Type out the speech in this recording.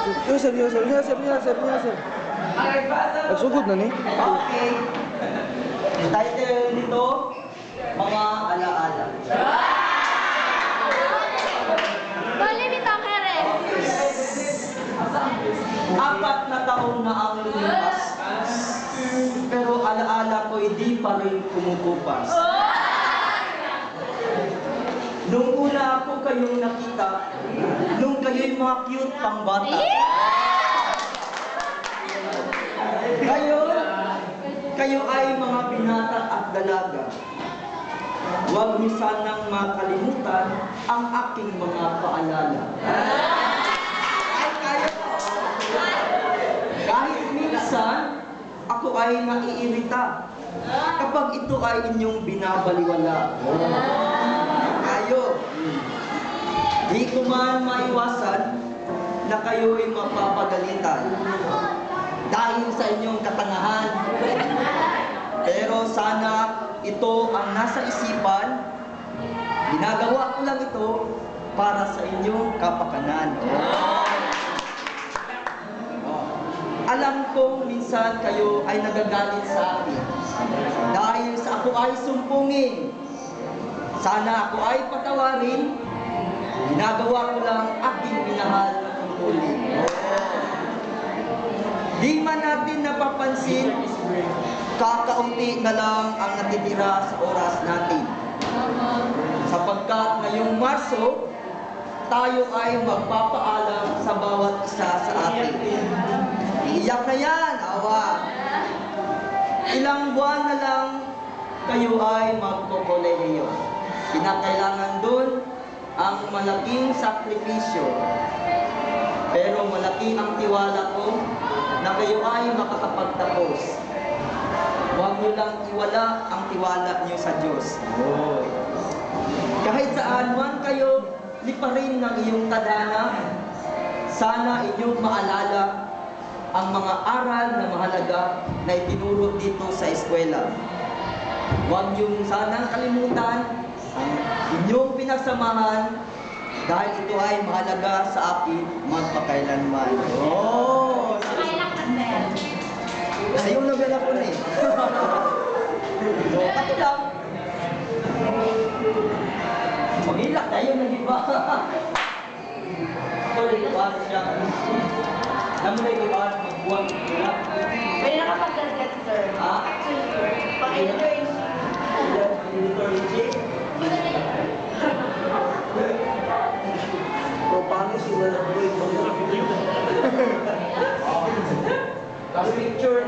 Yusef, Yusef, Yusef, Yusef, Yusef. Nagsugod na ni? Okay. Title nito, mga alaala. Bali nito, Karen. 4 na taon na ang lumipas, pero alaala ko hindi pa rin kumukupas. Nung una ako kayong nakita, nung kayo'y mga cute pang bata. Ngayon, kayo ay mga binata at dalaga. Huwag niyo sanang makalimutan ang aking mga paalala. Ay, kayo. Kahit minsan, ako ay naiirita kapag ito ay inyong binabaliwala. Kayo, di ko man maiwasan na kayo ay mapapagalitan dahil sa inyong katangahan. Pero sana ito ang nasa isipan, ginagawa ko lang ito para sa inyong kapakanan. Alam kong minsan kayo ay nagagalit sa akin dahil sa ako ay sumpungin. Sana ako ay patawarin, ginagawa ko lang aking minahal ng muli. Di man natin napapansin, kakaunti na lang ang natitira sa oras natin. Sapagkat ngayong Marso, tayo ay magpapaalam sa bawat isa sa atin. Iyak na yan, awa. Ilang buwan na lang kayo ay magkokolehiyo. Kinakailangan dun ang malaking sakripisyo. Pero malaki ang tiwala ko na kayo ay makakapagtapos. Huwag niyo lang iwala ang tiwala niyo sa Diyos. Kahit saan man kayo liparin ng iyong tadhana, sana inyong maalala ang mga aral na mahalaga na itinuro dito sa eskwela. Huwag niyong sanang kalimutan ang inyong pinagsamahan dahil ito ay mahalaga sa akin magpakailanman. Oh! Sa iyong nobela po na eh. So, pati lang. Mag-ilak tayo ng iba. Ito rin ba siya? Namun na iba magbuwag nila. May nakapag-target, sir. Ha? Actually, sir. Pag-intern. Kung paano sila nag-break mo na picture.